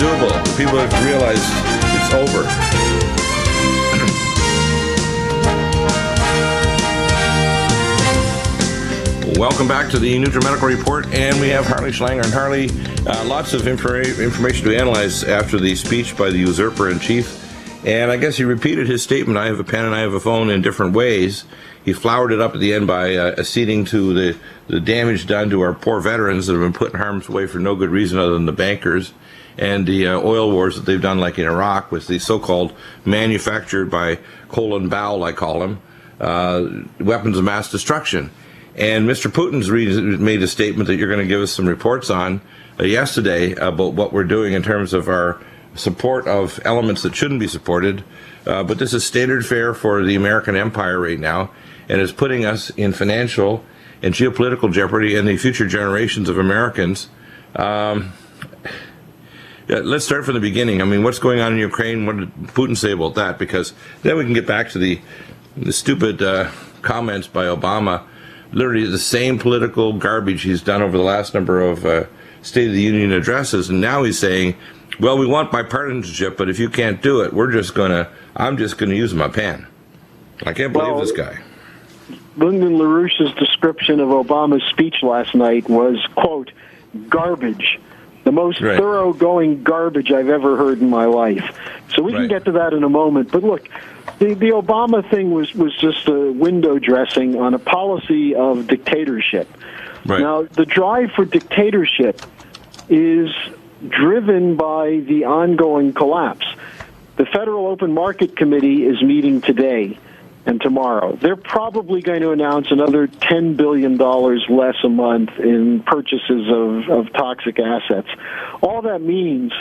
undoable. People have to realize it's over. Welcome back to the NutriMedical Report, and we have Harley Schlanger. And Harley, lots of information to analyze after the speech by the usurper-in-chief. And I guess he repeated his statement, I have a pen and I have a phone, in different ways. He flowered it up at the end by acceding to the damage done to our poor veterans that have been put in harm's way for no good reason other than the bankers, and the oil wars that they've done, like in Iraq, with the so-called manufactured by Colin Powell, I call them, weapons of mass destruction. And Mr. Putin's made a statement that you're going to give us some reports on yesterday about what we're doing in terms of our support of elements that shouldn't be supported. But this is standard fare for the American empire right now, and is putting us in financial and geopolitical jeopardy and the future generations of Americans. Let's start from the beginning. I mean, what's going on in Ukraine? What did Putin say about that? Because then we can get back to the stupid comments by Obama. Literally the same political garbage he's done over the last number of State of the Union addresses, and now he's saying, well, we want bipartisanship, but if you can't do it, I'm just gonna use my pen. I can't believe this guy. Lyndon LaRouche's description of Obama's speech last night was, quote, garbage. The most thoroughgoing garbage I've ever heard in my life. So we can get to that in a moment. But look, the Obama thing was just a window dressing on a policy of dictatorship. Right. Now, the drive for dictatorship is driven by the ongoing collapse. The Federal Open Market Committee is meeting today and tomorrow. They're probably going to announce another $10 billion less a month in purchases of toxic assets. All that means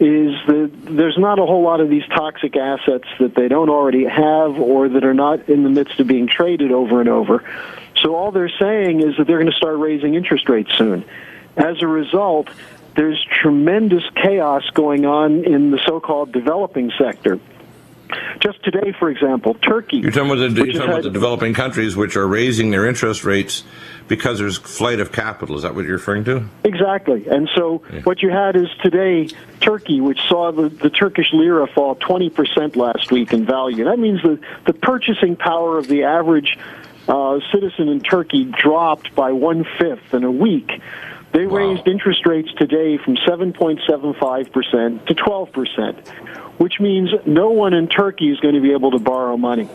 is that there's not a whole lot of these toxic assets that they don't already have or that are not in the midst of being traded over and over. So all they're saying is that they're going to start raising interest rates soon. As a result, there's tremendous chaos going on in the so-called developing sector. Just today, for example, Turkey. You're talking about the developing countries which are raising their interest rates because there's flight of capital. Is that what you're referring to? Exactly. And so what you had is today, Turkey, which saw the Turkish lira fall 20% last week in value. That means the purchasing power of the average citizen in Turkey dropped by 1/5 in a week. They raised interest rates today from 7.75% to 12%, which means no one in Turkey is going to be able to borrow money.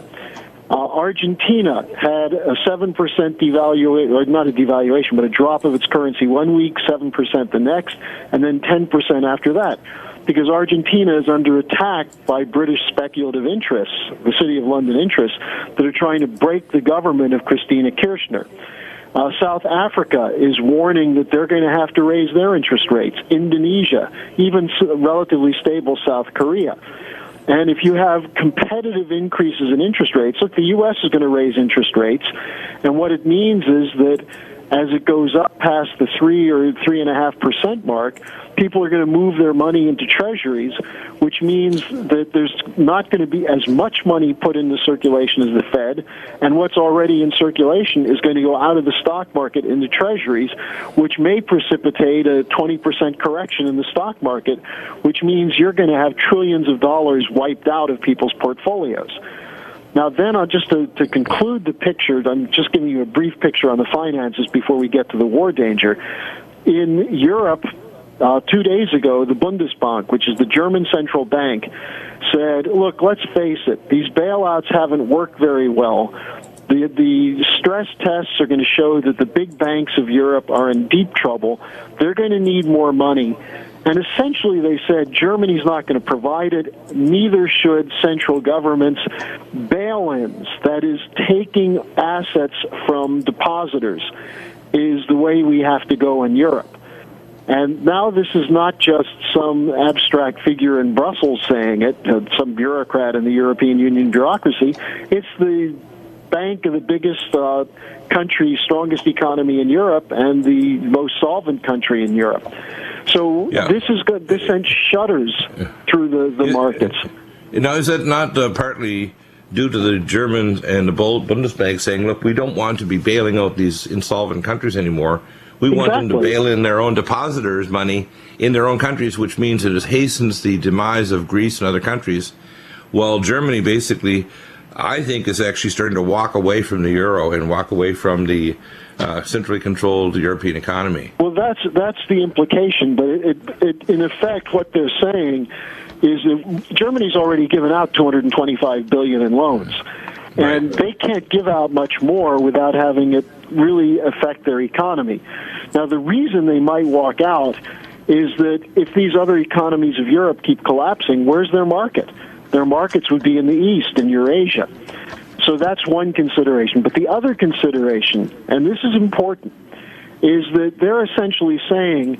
Argentina had a 7% devaluation, or not a devaluation, but a drop of its currency 1 week, 7% the next, and then 10% after that, because Argentina is under attack by British speculative interests, the City of London interests, that are trying to break the government of Christina Kirchner. South Africa is warning that they're going to have to raise their interest rates. Indonesia, even relatively stable South Korea. And if you have competitive increases in interest rates, look, the U.S. is going to raise interest rates, and what it means is that as it goes up past the 3 or 3.5% mark, people are going to move their money into treasuries, which means that there's not going to be as much money put into circulation as the Fed, and what's already in circulation is going to go out of the stock market into treasuries, which may precipitate a 20% correction in the stock market, which means you're going to have trillions of dollars wiped out of people's portfolios. Now, then, just to conclude the picture, I'm just giving you a brief picture on the finances before we get to the war danger. In Europe, 2 days ago, the Bundesbank, which is the German central bank, said, look, let's face it, these bailouts haven't worked very well. The stress tests are going to show that the big banks of Europe are in deep trouble. They're going to need more money. And essentially they said Germany's not going to provide it, neither should central governments. Bail-ins, that is taking assets from depositors, is the way we have to go in Europe. And now this is not just some abstract figure in Brussels saying it, some bureaucrat in the European Union bureaucracy. It's the bank of the biggest country, strongest economy in Europe, and the most solvent country in Europe. So this is good. This sent shudders through the markets. Now, is that not partly due to the Germans and the Bundesbank saying, look, we don't want to be bailing out these insolvent countries anymore. We want them to bail in their own depositors' money in their own countries, which means it hastens the demise of Greece and other countries. While Germany basically, I think, is actually starting to walk away from the euro and walk away from the centrally controlled European economy. Well, that's the implication, but it in effect, what they're saying is that Germany's already given out $225 billion in loans, and they can't give out much more without having it really affect their economy. Now, the reason they might walk out is that if these other economies of Europe keep collapsing, where's their market? Their markets would be in the East, in Eurasia. So that's one consideration. But the other consideration, and this is important, is that they're essentially saying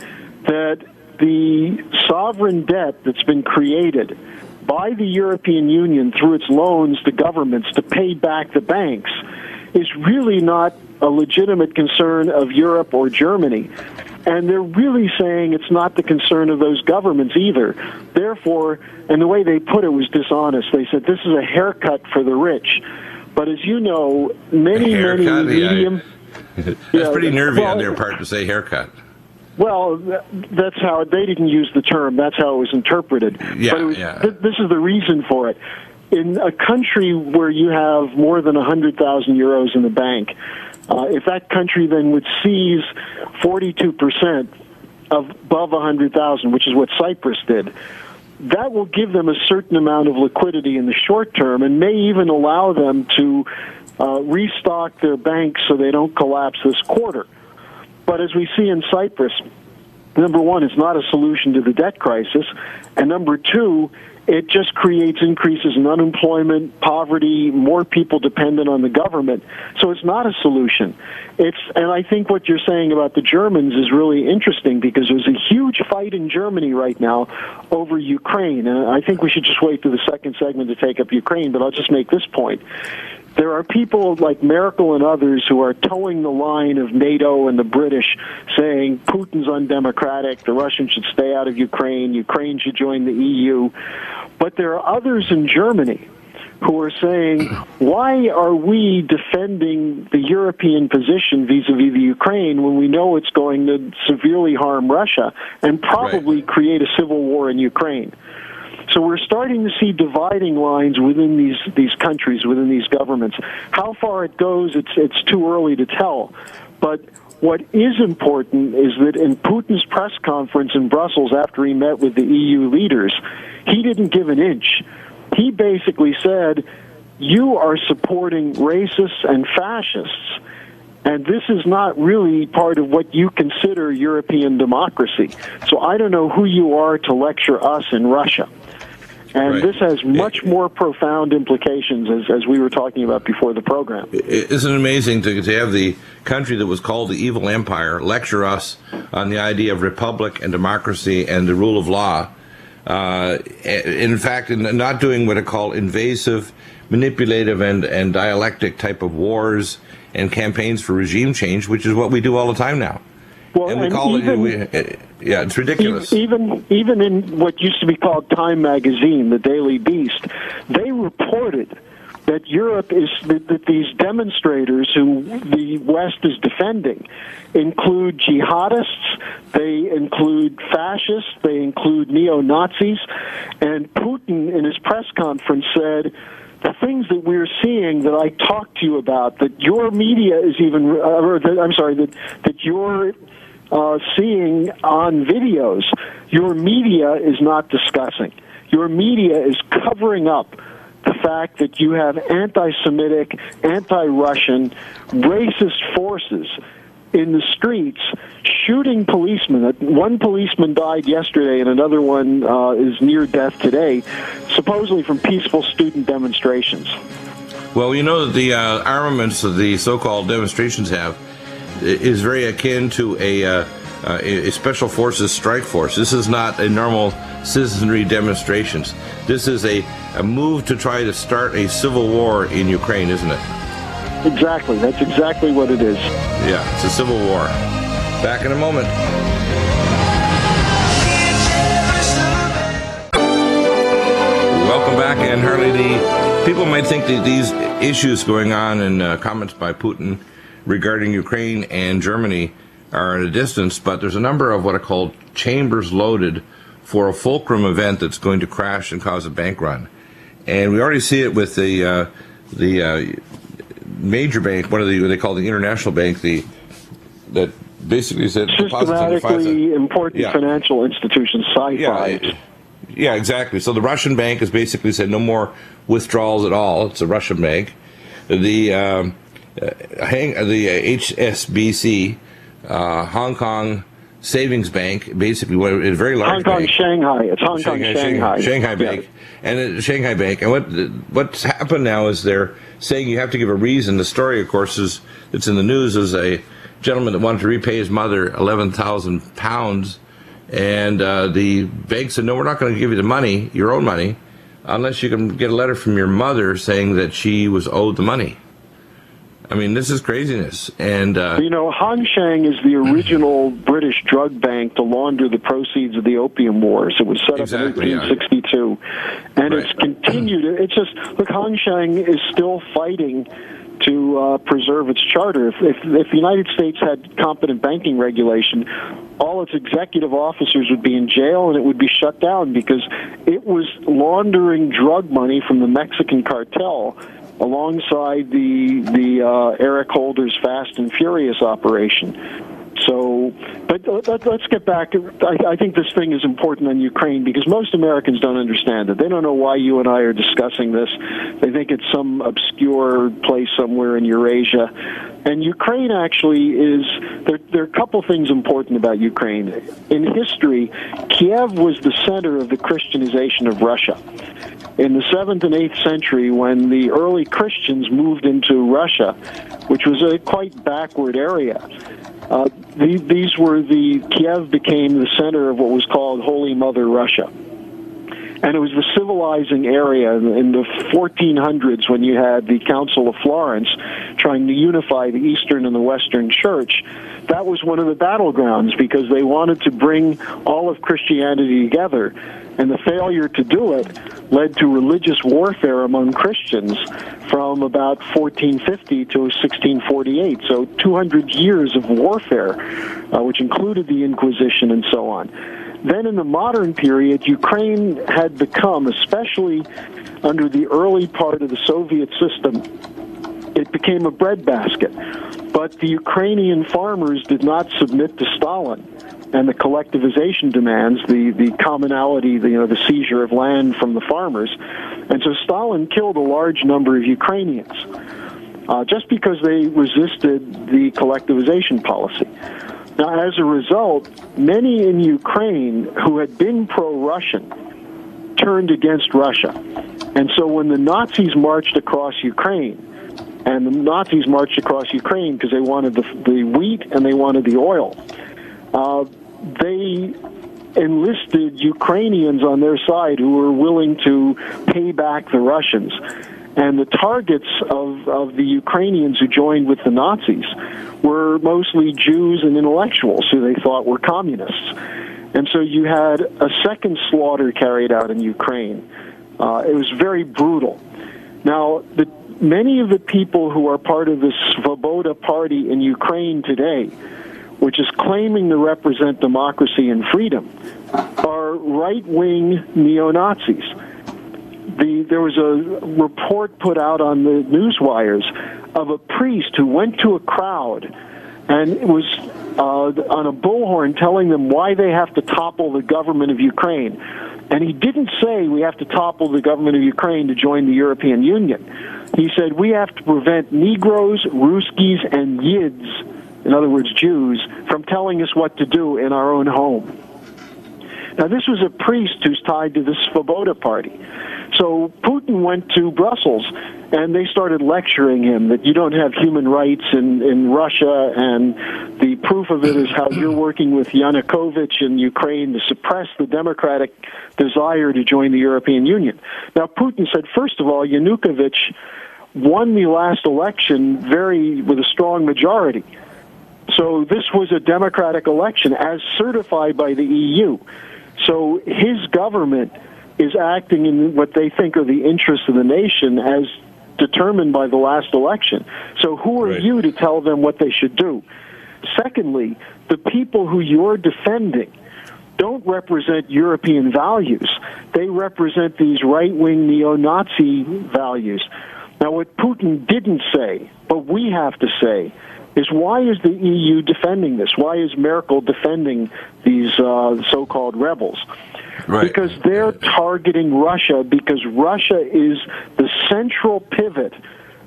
that the sovereign debt that's been created by the European Union through its loans to governments to pay back the banks is really not a legitimate concern of Europe or Germany. And they're really saying it's not the concern of those governments either. Therefore, and the way they put it was dishonest. They said this is a haircut for the rich. But as you know, many medium... That's pretty nervy on their part to say haircut. Well, that's how they didn't use the term. That's how it was interpreted. This is the reason for it. In a country where you have more than 100,000 euros in the bank, if that country then would seize 42% of above 100,000, which is what Cyprus did, that will give them a certain amount of liquidity in the short term and may even allow them to restock their banks so they don't collapse this quarter. But as we see in Cyprus, number one, it's not a solution to the debt crisis, and number two, it just creates increases in unemployment, poverty, more people dependent on the government. So it's not a solution. And I think what you're saying about the Germans is really interesting because there's a huge fight in Germany right now over Ukraine. And I think we should just wait to the second segment to take up Ukraine, but I'll just make this point. There are people like Merkel and others who are towing the line of NATO and the British, saying Putin's undemocratic, the Russians should stay out of Ukraine, Ukraine should join the EU. But there are others in Germany who are saying, why are we defending the European position vis-a-vis the Ukraine when we know it's going to severely harm Russia and probably create a civil war in Ukraine? So we're starting to see dividing lines within these countries, within these governments. How far it goes, it's too early to tell. But what is important is that in Putin's press conference in Brussels after he met with the EU leaders, he didn't give an inch. He basically said, you are supporting racists and fascists, and this is not really part of what you consider European democracy. So I don't know who you are to lecture us in Russia. And this has much more profound implications, as we were talking about before the program. Isn't it amazing to have the country that was called the evil empire lecture us on the idea of republic and democracy and the rule of law? In fact, not doing what I call invasive, manipulative, and dialectic type of wars and campaigns for regime change, which is what we do all the time now. Well, and we call it's ridiculous. Even in what used to be called Time magazine, the Daily Beast, they reported that Europe is that these demonstrators who the West is defending include jihadists, they include fascists, they include neo-Nazis, and Putin in his press conference said, the things that we're seeing that I talked to you about, that your media is even, that you're seeing on videos, your media is not discussing. Your media is covering up the fact that you have anti-Semitic, anti-Russian, racist forces in the streets shooting policemen. One policeman died yesterday and another one is near death today, supposedly from peaceful student demonstrations. Well, you know that the armaments that the so-called demonstrations have is very akin to a special forces strike force. This is not a normal citizenry demonstrations. This is a move to try to start a civil war in Ukraine, isn't it? Exactly. That's exactly what it is. Yeah, it's a civil war. Back in a moment. Welcome back, and Harley, the people might think that these issues going on and comments by Putin regarding Ukraine and Germany are at a distance, but there's a number of what are called chambers loaded for a fulcrum event that's going to crash and cause a bank run. And we already see it with the major bank, one of the what they call the international bank, that basically said systematically important financial institutions, sci-fi. Yeah, exactly. So the Russian bank has basically said no more withdrawals at all. It's a Russian bank. The HSBC, Hong Kong Savings Bank, basically a very large Hong Kong, bank. Shanghai. It's Hong Kong, Shanghai. Shanghai Bank. And Shanghai Bank. And what's happened now is they're saying you have to give a reason. The story, of course, it's in the news, is a gentleman that wanted to repay his mother £11,000, and the bank said, no, we're not going to give you the money, your own money, unless you can get a letter from your mother saying that she was owed the money. I mean, this is craziness. And Hong Shang is the original British drug bank to launder the proceeds of the Opium Wars. It was set up in 1862, and it's continued. It's just, look, Hong Shang is still fighting to preserve its charter. If the United States had competent banking regulation, all its executive officers would be in jail and it would be shut down because it was laundering drug money from the Mexican cartel alongside the Eric Holder's Fast and Furious operation. So, but let's get back. I think this thing is important on Ukraine because most Americans don't understand it. They don't know why you and I are discussing this. They think it's some obscure place somewhere in Eurasia. And Ukraine actually is, there are a couple things important about Ukraine. In history, Kiev was the center of the Christianization of Russia. In the 7th and 8th century, when the early Christians moved into Russia, which was a quite backward area, Kiev became the center of what was called Holy Mother Russia. And it was the civilizing area in the 1400s when you had the Council of Florence trying to unify the Eastern and the Western Church. That was one of the battlegrounds because they wanted to bring all of Christianity together. And the failure to do it led to religious warfare among Christians from about 1450 to 1648. So 200 years of warfare, which included the Inquisition and so on. Then in the modern period, Ukraine had become, especially under the early part of the Soviet system, it became a breadbasket. But the Ukrainian farmers did not submit to Stalin and the collectivization demands, the commonality, the seizure of land from the farmers. And so Stalin killed a large number of Ukrainians just because they resisted the collectivization policy. Now, as a result, many in Ukraine who had been pro-Russian turned against Russia. And so when the Nazis marched across Ukraine, and the Nazis marched across Ukraine because they wanted the wheat and they wanted the oil, they enlisted Ukrainians on their side who were willing to pay back the Russians. And the targets of the Ukrainians who joined with the Nazis were mostly Jews and intellectuals who they thought were communists. And so you had a second slaughter carried out in Ukraine. It was very brutal. Now, many of the people who are part of the Svoboda party in Ukraine today, which is claiming to represent democracy and freedom, are right-wing neo-Nazis. There was a report put out on the newswires of a priest who went to a crowd and was on a bullhorn telling them why they have to topple the government of Ukraine. And he didn't say we have to topple the government of Ukraine to join the European Union. He said we have to prevent Negroes, Ruskies, and Yids, in other words, Jews, from telling us what to do in our own home. Now, this was a priest who's tied to the Svoboda party. So Putin went to Brussels, and they started lecturing him that you don't have human rights in Russia, and the proof of it is how you're working with Yanukovych in Ukraine to suppress the democratic desire to join the European Union. Now, Putin said, first of all, Yanukovych won the last election with a strong majority. So this was a democratic election as certified by the EU. So his government is acting in what they think are the interests of the nation as determined by the last election. So who are you to tell them what they should do? Secondly, the people who you're defending don't represent European values. They represent these right-wing neo-Nazi values. Now, what Putin didn't say, but we have to say, is why is the EU defending this? Why is Merkel defending these so-called rebels? Right. Because they're targeting Russia, because Russia is the central pivot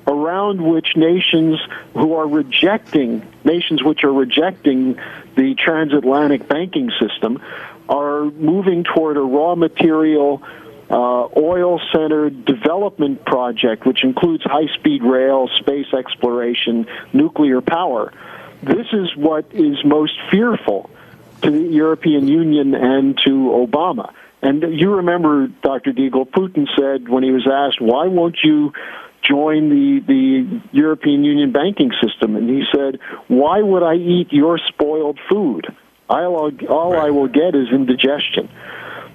around which nations which are rejecting the transatlantic banking system are moving toward a raw material, oil-centered development project, which includes high-speed rail, space exploration, nuclear power. This is what is most fearful to the European Union and to Obama. And you remember, Dr. Deagle, Putin said when he was asked, why won't you join the European Union banking system? And he said, why would I eat your spoiled food? All I will get is indigestion.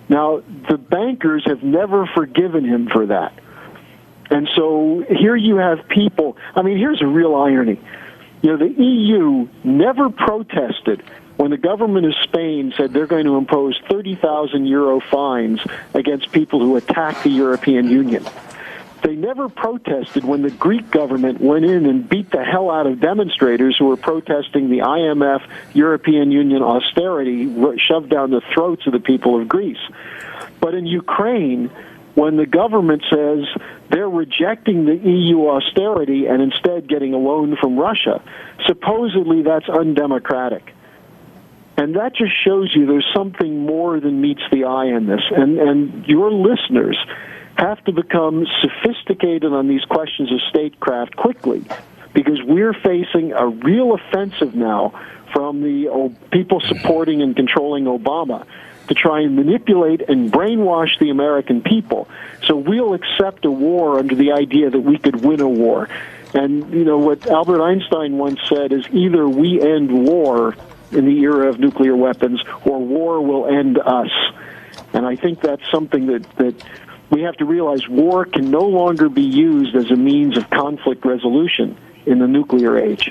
Now, the bankers have never forgiven him for that. And so here you have people, I mean, here's a real irony. You know, the EU never protested when the government of Spain said they're going to impose 30,000 euro fines against people who attack the European Union. They never protested when the Greek government went in and beat the hell out of demonstrators who were protesting the IMF European Union austerity shoved down the throats of the people of Greece. But in Ukraine, when the government says they're rejecting the EU austerity and instead getting a loan from Russia, supposedly that's undemocratic. And that just shows you there's something more than meets the eye in this. And your listeners have to become sophisticated on these questions of statecraft quickly, because we're facing a real offensive now from the people supporting and controlling Obama to try and manipulate and brainwash the American people. So we'll accept a war under the idea that we could win a war. And, you know, what Albert Einstein once said is either we end war in the era of nuclear weapons or war will end us. And I think that's something that we have to realize. War can no longer be used as a means of conflict resolution in the nuclear age.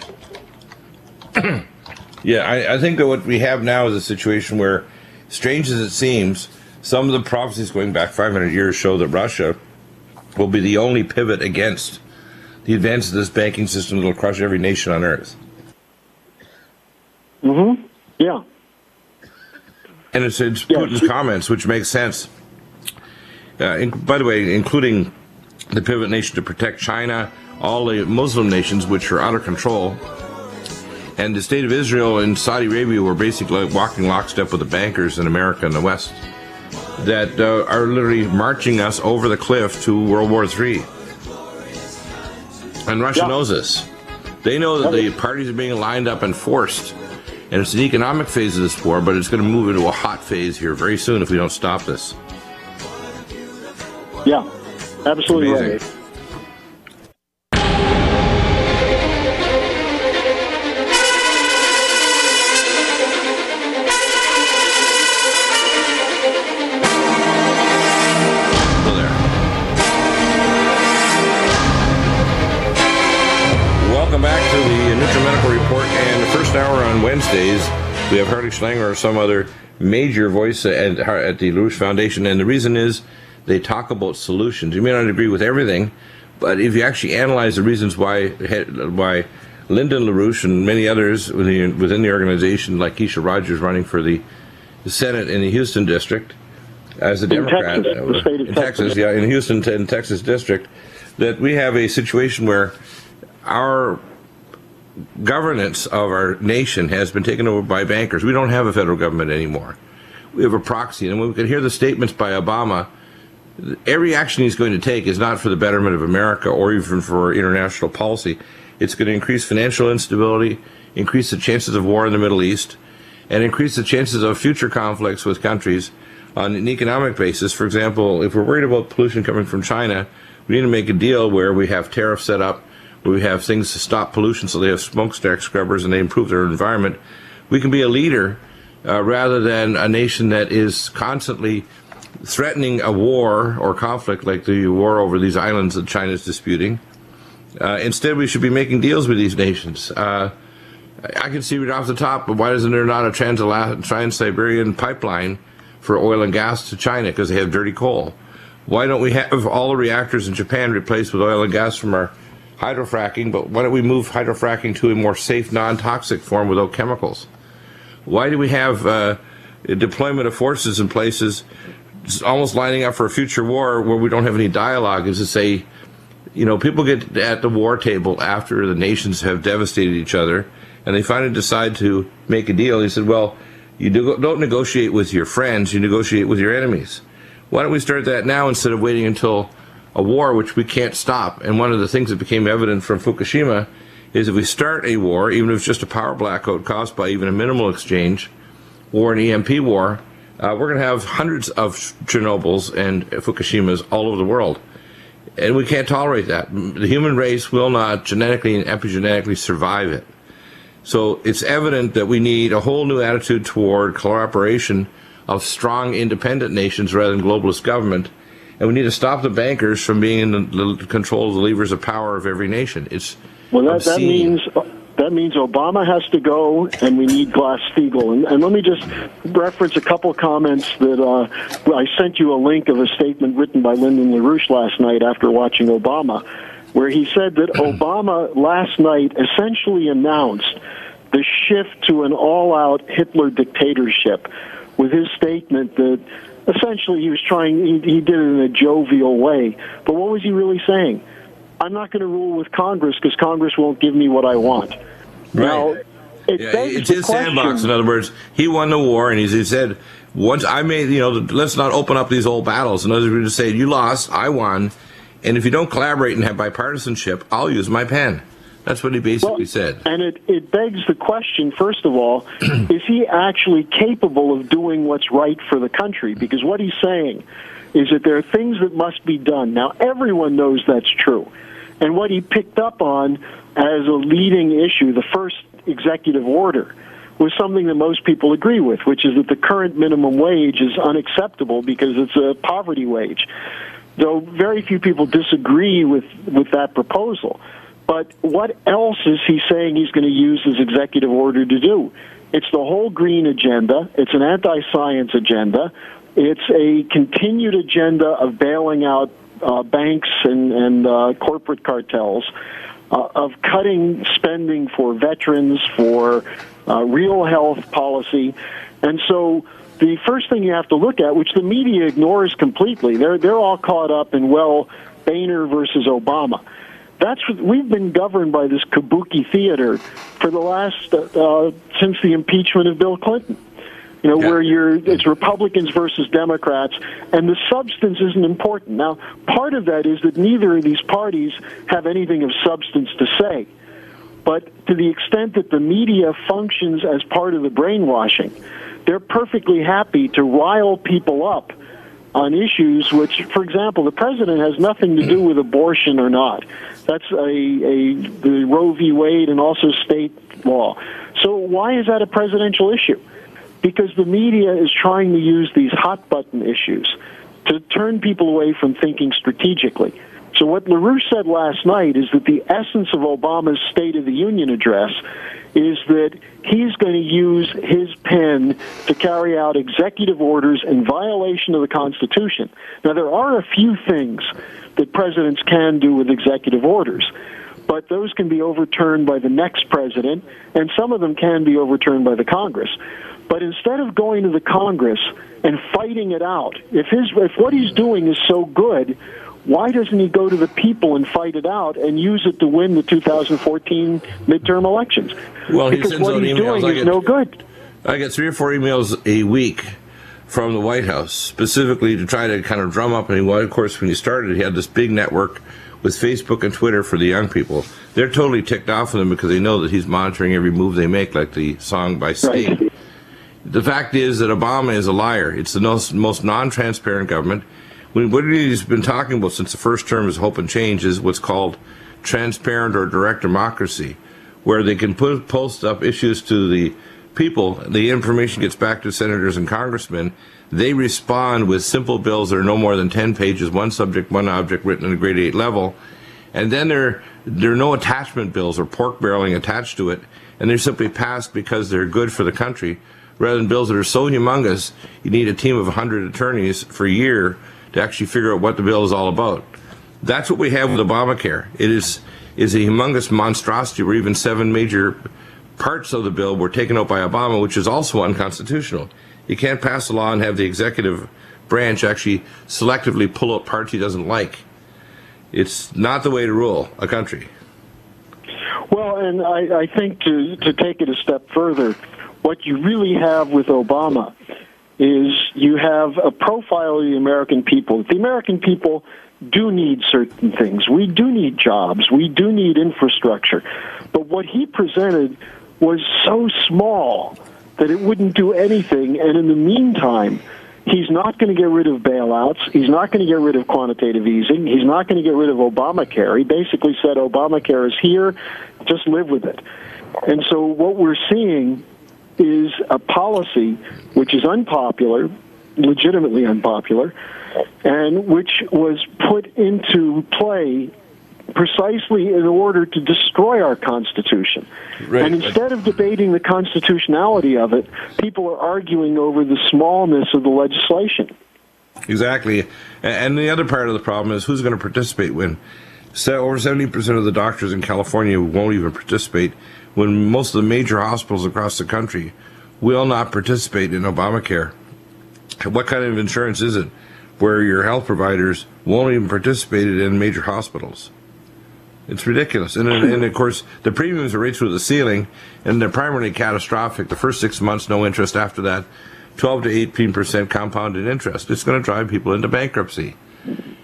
Yeah, I think that what we have now is a situation where, strange as it seems, some of the prophecies going back 500 years show that Russia will be the only pivot against the advance of this banking system that will crush every nation on earth. Mm-hmm. Yeah. And it's Putin's comments, which makes sense. By the way, including the pivot nation to protect China, all the Muslim nations which are out of control, and the state of Israel and Saudi Arabia were basically walking lockstep with the bankers in America and the West that are literally marching us over the cliff to World War III. And Russia knows this. They know that the parties are being lined up and forced. And it's an economic phase of this war, but it's going to move into a hot phase here very soon if we don't stop this. Yeah, absolutely right. Welcome back to the NutriMedical Report, and the first hour on Wednesdays, we have Harley Schlanger or some other major voice at the LaRouche Foundation, and the reason is they talk about solutions. You may not agree with everything, but if you actually analyze the reasons why Lyndon LaRouche and many others within the organization, like Keisha Rogers running for the Senate in the Houston district as a Democrat, Texas, the state of Texas, yeah, in Houston, in Texas district, that we have a situation where our governance of our nation has been taken over by bankers. We don't have a federal government anymore. We have a proxy. And when we can hear the statements by Obama, every action he's going to take is not for the betterment of America or even for international policy. It's going to increase financial instability, increase the chances of war in the Middle East, and increase the chances of future conflicts with countries on an economic basis. For example, if we're worried about pollution coming from China, we need to make a deal where we have tariffs set up, where we have things to stop pollution so they have smokestack scrubbers and they improve their environment. We can be a leader rather than a nation that is constantly threatening a war or conflict like the war over these islands that China is disputing. Instead, we should be making deals with these nations. I can see it off the top, but why isn't there not a Trans-Siberian pipeline for oil and gas to China because they have dirty coal? Why don't we have all the reactors in Japan replaced with oil and gas from our hydrofracking, but why don't we move hydrofracking to a more safe, non-toxic form without chemicals? Why do we have a deployment of forces in places almost lining up for a future war where we don't have any dialogue? Is to say, you know, people get at the war table after the nations have devastated each other, and they finally decide to make a deal. He said, well, you don't negotiate with your friends, you negotiate with your enemies. Why don't we start that now instead of waiting until a war which we can't stop? And one of the things that became evident from Fukushima is if we start a war, even if it's just a power blackout caused by even a minimal exchange or an EMP war, we're going to have hundreds of Chernobyls and Fukushimas all over the world. And we can't tolerate that. The human race will not genetically and epigenetically survive it. So it's evident that we need a whole new attitude toward cooperation of strong, independent nations rather than globalist government. And we need to stop the bankers from being in the control of the levers of power of every nation. It's that means Obama has to go, and we need Glass-Steagall. And let me just reference a couple comments that I sent you a link of a statement written by Lyndon LaRouche last night after watching Obama, where he said that Obama last night essentially announced the shift to an all-out Hitler dictatorship with his statement that essentially he was he did it in a jovial way. But what was he really saying? I'm not going to rule with Congress because Congress won't give me what I want. Right. Now, it's his sandbox. In other words, he won the war, and he said, once I made, let's not open up these old battles. In other words, just say, you lost, I won, and if you don't collaborate and have bipartisanship, I'll use my pen. That's what he basically said. And it begs the question, first of all, is he actually capable of doing what's right for the country? Because what he's saying is that there are things that must be done. Now, everyone knows that's true. And what he picked up on as a leading issue, the first executive order, was something that most people agree with, which is that the current minimum wage is unacceptable because it's a poverty wage. Though very few people disagree with that proposal. But what else is he saying he's going to use his executive order to do? It's the whole green agenda. It's an anti-science agenda. It's a continued agenda of bailing out banks and corporate cartels, of cutting spending for veterans, for real health policy. And so the first thing you have to look at, which the media ignores completely, they're all caught up in, Boehner versus Obama. We've been governed by this kabuki theater for the last since the impeachment of Bill Clinton. Where it's Republicans versus Democrats, and the substance isn't important. Now, part of that is that neither of these parties have anything of substance to say. But to the extent that the media functions as part of the brainwashing, they're perfectly happy to rile people up on issues which, for example, the president has nothing to do with abortion or not. That's the Roe v. Wade and also state law. So why is that a presidential issue? Because the media is trying to use these hot-button issues to turn people away from thinking strategically. So what LaRouche said last night is that the essence of Obama's State of the Union address is that he's going to use his pen to carry out executive orders in violation of the Constitution. Now, there are a few things that presidents can do with executive orders, but those can be overturned by the next president, and some of them can be overturned by the Congress. But instead of going to the Congress and fighting it out, if what he's doing is so good, why doesn't he go to the people and fight it out and use it to win the 2014 midterm elections? Well, because what he's doing is no good. I get 3 or 4 emails a week from the White House, specifically to try to kind of drum up. And of course, when he started, he had this big network with Facebook and Twitter for the young people. They're totally ticked off with him because they know that he's monitoring every move they make, like the song by Sting. Right. The fact is that Obama is a liar. It's the most non-transparent government. What he's been talking about since the first term is Hope and Change is what's called transparent or direct democracy, where they can post up issues to the people. The information gets back to senators and congressmen. They respond with simple bills that are no more than 10 pages, one subject, one object, written at a grade 8 level. And then there are no attachment bills or pork barreling attached to it. and they're simply passed because they're good for the country, rather than bills that are so humongous you need a team of 100 attorneys for a year to actually figure out what the bill is all about. That's what we have with Obamacare. It is a humongous monstrosity where even 7 major parts of the bill were taken out by Obama, which is also unconstitutional. You can't pass a law and have the executive branch actually selectively pull out parts he doesn't like. It's not the way to rule a country. Well, and I think to take it a step further, what you really have with Obama is you have a profile of the American people. The American people do need certain things. We do need jobs. We do need infrastructure. But what he presented was so small that it wouldn't do anything. And in the meantime, he's not going to get rid of bailouts. He's not going to get rid of quantitative easing. He's not going to get rid of Obamacare. He basically said Obamacare is here, just live with it. And so what we're seeing is a policy which is unpopular, legitimately unpopular, and which was put into play precisely in order to destroy our Constitution. Right. And instead of debating the constitutionality of it, people are arguing over the smallness of the legislation. Exactly. And the other part of the problem is who's going to participate when over 70% of the doctors in California won't even participate, when most of the major hospitals across the country will not participate in Obamacare. What kind of insurance is it where your health providers won't even participate in major hospitals? It's ridiculous. And of course, the premiums are right through the ceiling, and they're primarily catastrophic. The first 6 months, no interest. After that, 12 to 18% compounded interest. It's going to drive people into bankruptcy.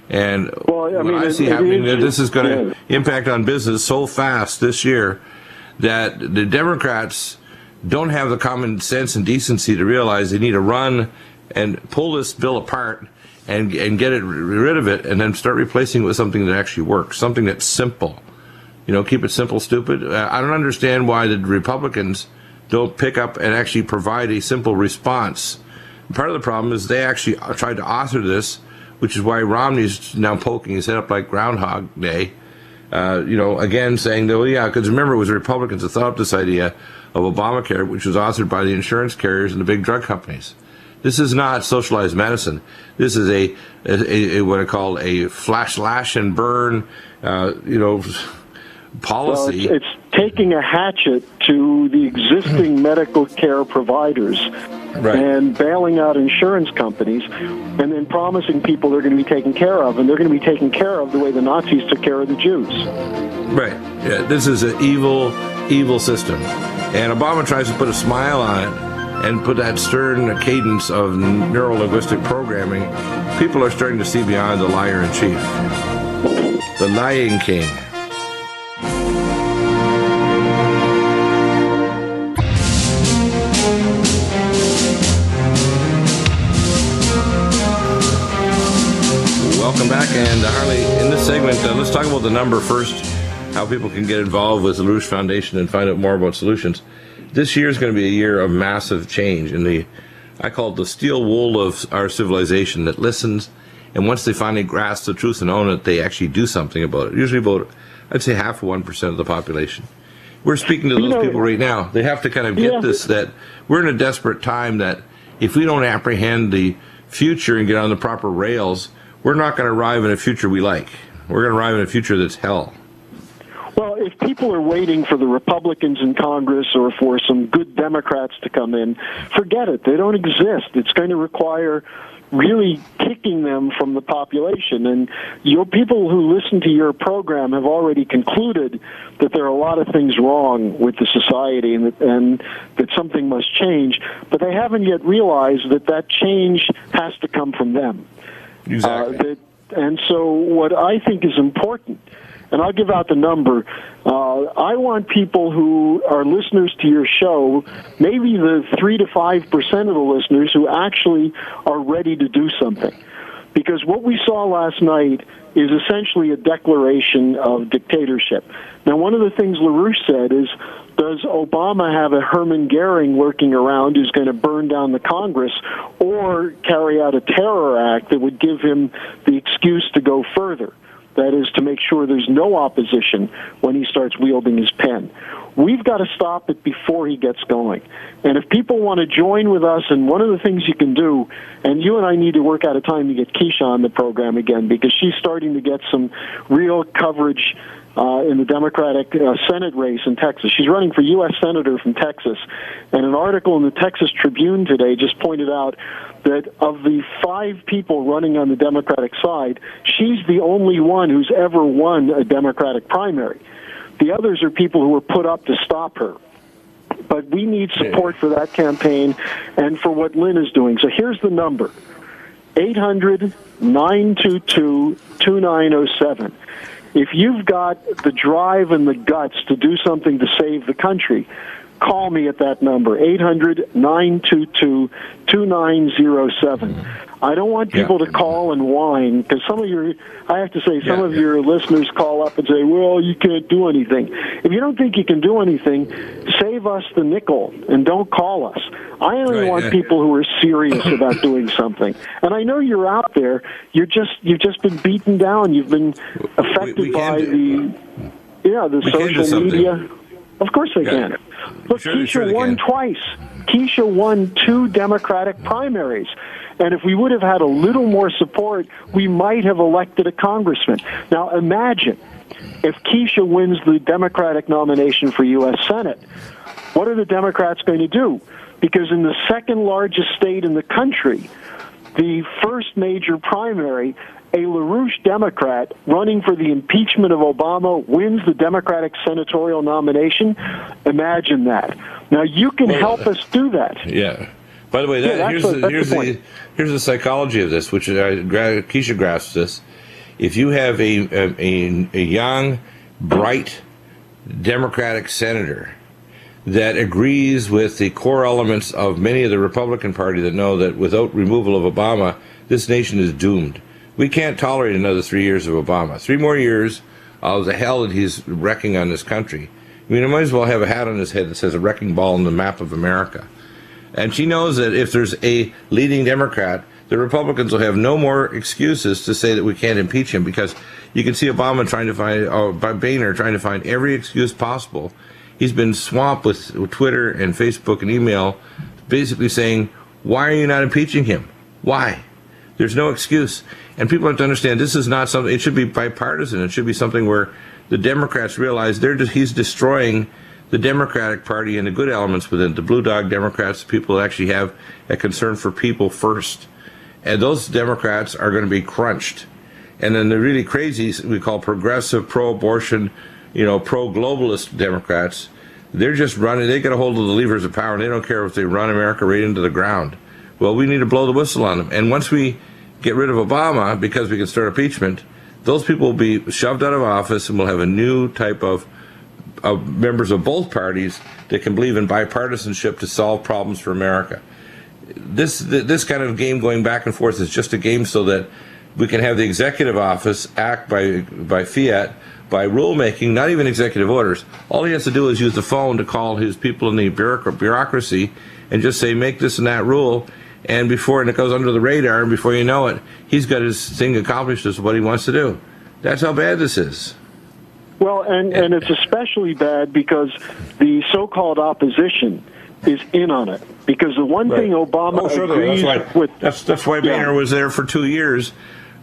And well, I mean, I see happening that this is going to impact on business so fast this year that the Democrats don't have the common sense and decency to realize they need to run and pull this bill apart and get rid of it, and then start replacing it with something that actually works, something that's simple. Keep it simple, stupid. I don't understand why the Republicans don't pick up and actually provide a simple response. Part of the problem is they actually tried to author this, which is why Romney's now poking his head up like Groundhog Day, again saying, that, well, yeah, because remember, it was the Republicans that thought up this idea of Obamacare, which was authored by the insurance carriers and the big drug companies. This is not socialized medicine. This is a what I call a slash and burn, policy. Well, it's taking a hatchet to the existing medical care providers, right, and bailing out insurance companies, and then promising people they're going to be taken care of, and they're going to be taken care of the way the Nazis took care of the Jews. Right. Yeah, this is an evil, evil system. And Obama tries to put a smile on it and put that stern cadence of neuro-linguistic programming. People are starting to see beyond the liar-in-chief. The lying king. Welcome back, and Harley, in this segment, let's talk about the number first, how people can get involved with the LaRouche Foundation and find out more about solutions. This year is going to be a year of massive change in I call it the steel wool of our civilization that listens, and once they finally grasp the truth and own it, they actually do something about it. Usually about, I'd say, 0.5% of the population. We're speaking to those people right now. They have to kind of get this, that we're in a desperate time, that if we don't apprehend the future and get on the proper rails, we're not going to arrive in a future we like. We're going to arrive in a future that's hell. Well, if people are waiting for the Republicans in Congress or for some good Democrats to come in, forget it. They don't exist. It's going to require really kicking them from the population. And your people who listen to your program have already concluded that there are a lot of things wrong with the society and that something must change, but they haven't yet realized that change has to come from them. Exactly. And so what I think is important, and I'll give out the number, I want people who are listeners to your show, maybe the 3 to 5% of the listeners who actually are ready to do something. Because what we saw last night is essentially a declaration of dictatorship. Now, one of the things LaRouche said is, does Obama have a Hermann Goering lurking around who's going to burn down the Congress or carry out a terror act that would give him the excuse to go further? That is to make sure there's no opposition when he starts wielding his pen. We've got to stop it before he gets going. And if people want to join with us, and one of the things you can do, and you and I need to work out a time to get Keisha on the program again, because she's starting to get some real coverage in the Democratic Senate race in Texas. She's running for U.S. Senator from Texas. And an article in the Texas Tribune today just pointed out that of the 5 people running on the Democratic side, she's the only one who's ever won a Democratic primary. The others are people who were put up to stop her. But we need support for that campaign and for what Lynn is doing. So here's the number, 800-922-2907. If you've got the drive and the guts to do something to save the country, call me at that number, 800-922-2907. I don't want people to call and whine, because some of your listeners call up and say, well, you can't do anything. If you don't think you can do anything, save us the nickel and don't call us. I only want people who are serious about doing something. And I know you're out there. You've just been beaten down. You've been affected by the social media. Of course they can. Look, Keisha won twice. Keisha won 2 Democratic primaries. And if we would have had a little more support, we might have elected a congressman. Now imagine if Keisha wins the Democratic nomination for U.S. Senate. What are the Democrats going to do? Because in the second largest state in the country, the first major primary, a LaRouche Democrat running for the impeachment of Obama wins the Democratic senatorial nomination. Imagine that. Now, you can help us do that. Yeah. By the way, here's the psychology of this, which Keisha grasps this. If you have a young, bright Democratic senator that agrees with the core elements of many of the Republican Party that know that without removal of Obama, this nation is doomed. We can't tolerate another 3 years of Obama. 3 more years of the hell that he's wrecking on this country. I mean, he might as well have a hat on his head that says a wrecking ball on the map of America. And she knows that if there's a leading Democrat, the Republicans will have no more excuses to say that we can't impeach him, because you can see Obama trying to find, Boehner trying to find every excuse possible. He's been swamped with Twitter and Facebook and email, basically saying, why are you not impeaching him? Why? There's no excuse. And people have to understand this is not something, it should be bipartisan. It should be something where the Democrats realize he's destroying the Democratic Party and the good elements within the Blue Dog Democrats, people that actually have a concern for people first. And those Democrats are going to be crunched. And then the really crazy, we call progressive, pro-abortion, pro-globalist Democrats, they're just running, they get a hold of the levers of power, and they don't care if they run America right into the ground. Well, we need to blow the whistle on them. And once we get rid of Obama, because we can start impeachment, those people will be shoved out of office, and we'll have a new type of members of both parties that can believe in bipartisanship to solve problems for America. This kind of game going back and forth is just a game so that we can have the executive office act by fiat, by rulemaking, not even executive orders. All he has to do is use the phone to call his people in the bureaucracy and just say, make this and that rule, and it goes under the radar, and before you know it, he's got his thing accomplished as what he wants to do. That's how bad this is. Well, and it's especially bad because the so-called opposition is in on it. Because the one thing Obama agrees with... That's why Boehner was there for 2 years,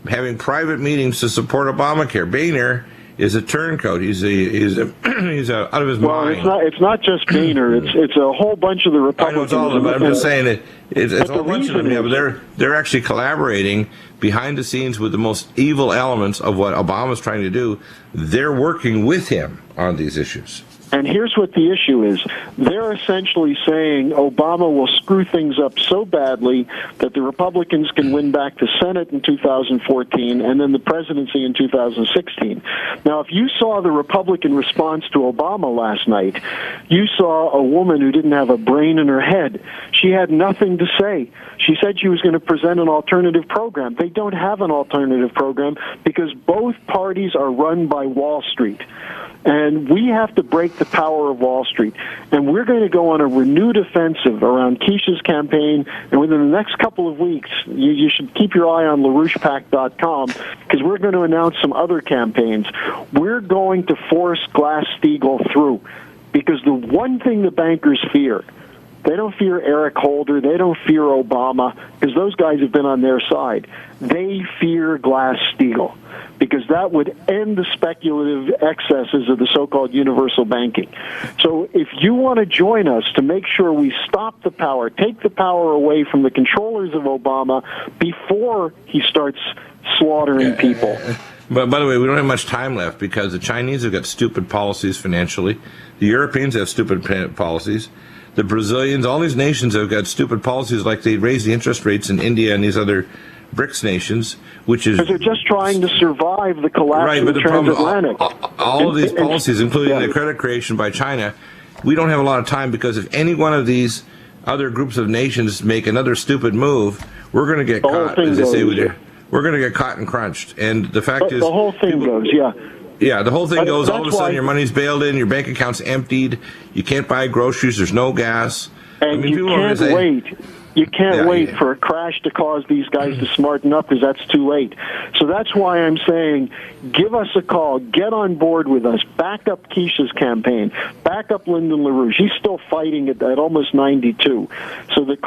having private meetings to support Obamacare. Boehner is a turncoat. He's out of his mind. Well, it's not just Boehner. It's a whole bunch of the Republicans. I know it's all of them, but I'm just saying it's a whole bunch of them. Yeah, but they're actually collaborating behind the scenes with the most evil elements of what Obama's trying to do. They're working with him on these issues. And here's what the issue is. They're essentially saying Obama will screw things up so badly that the Republicans can win back the Senate in 2014 and then the presidency in 2016. Now, if you saw the Republican response to Obama last night, you saw a woman who didn't have a brain in her head. She had nothing to say. She said she was going to present an alternative program. They don't have an alternative program because both parties are run by Wall Street. And we have to break the power of Wall Street. And we're going to go on a renewed offensive around Keisha's campaign, and within the next couple of weeks, you should keep your eye on LaRouchePAC.com, because we're going to announce some other campaigns. We're going to force Glass-Steagall through, because the one thing the bankers fear, they don't fear Eric Holder, they don't fear Obama, because those guys have been on their side. They fear Glass-Steagall, because that would end the speculative excesses of the so-called universal banking. So if you want to join us to make sure we stop the power, take the power away from the controllers of Obama before he starts slaughtering people. But by the way, we don't have much time left, because the Chinese have got stupid policies financially. The Europeans have stupid policies. The Brazilians, all these nations have got stupid policies, like they raise the interest rates in India and these other BRICS nations, which is... Because they're just trying to survive the collapse of the transatlantic. All of these policies, including the credit creation by China, we don't have a lot of time, because if any one of these other groups of nations make another stupid move, we're going to get caught, as they say we do. We're going to get caught and crunched. And the fact is... The whole thing goes, Yeah, the whole thing goes, all of a sudden your money's bailed in, your bank account's emptied, you can't buy groceries, there's no gas. And you can't wait. You can't wait for a crash to cause these guys to smarten up, because that's too late. So that's why I'm saying, give us a call, get on board with us, back up Keisha's campaign, back up Lyndon LaRouche. He's still fighting at almost 92. So the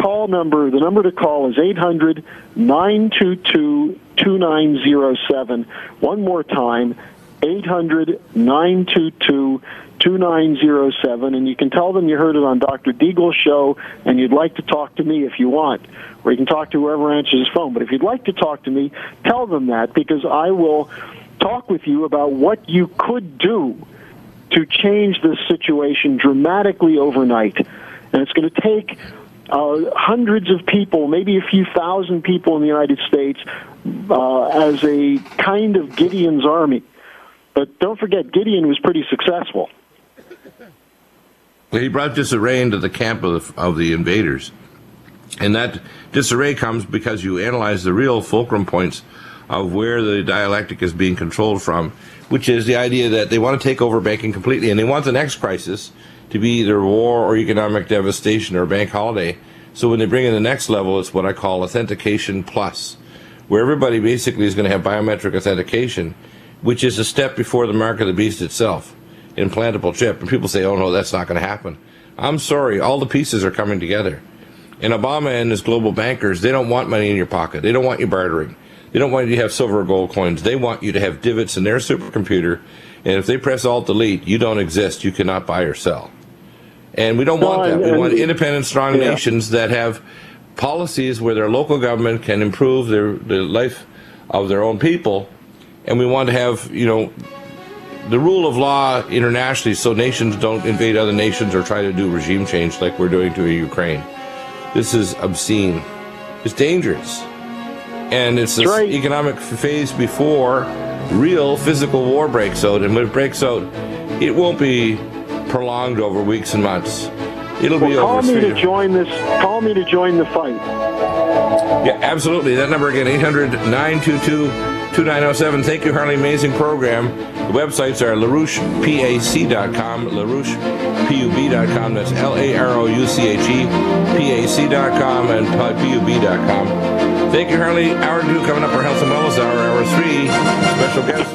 number to call is 800-922-2907. One more time, 800-922-2907, and you can tell them you heard it on Dr. Deagle's show and you'd like to talk to me if you want, or you can talk to whoever answers his phone. But if you'd like to talk to me, tell them that, because I will talk with you about what you could do to change this situation dramatically overnight. And it's going to take hundreds of people, maybe a few thousand people in the United States as a kind of Gideon's army. But don't forget, Gideon was pretty successful. He brought disarray into the camp of the invaders. And that disarray comes because you analyze the real fulcrum points of where the dialectic is being controlled from, which is the idea that they want to take over banking completely, and they want the next crisis to be either war or economic devastation or a bank holiday. So when they bring in the next level, it's what I call authentication plus, where everybody basically is going to have biometric authentication, which is a step before the mark of the beast itself, implantable chip. And people say, oh no, that's not going to happen. I'm sorry, all the pieces are coming together. And Obama and his global bankers, they don't want money in your pocket. They don't want you bartering. They don't want you to have silver or gold coins. They want you to have divots in their supercomputer, and if they press Alt-Delete, you don't exist. You cannot buy or sell. And we don't want that. We want independent, strong nations that have policies where their local government can improve the life of their own people. And we want to have, the rule of law internationally, so nations don't invade other nations or try to do regime change like we're doing to Ukraine. This is obscene. It's dangerous. And it's this economic phase before real physical war breaks out. And when it breaks out, it won't be prolonged over weeks and months. It'll be over. Call me to join the fight. Yeah, absolutely. That number again, 800-922-2907. Thank you, Harley. Amazing program. The websites are LaRouchePAC.com, LaRouchePUB.com. That's LaRouche PAC.com and PUB.com. Thank you, Harley. Hour 2 coming up, our Health and Wellness Hour. Hour 3, special guest,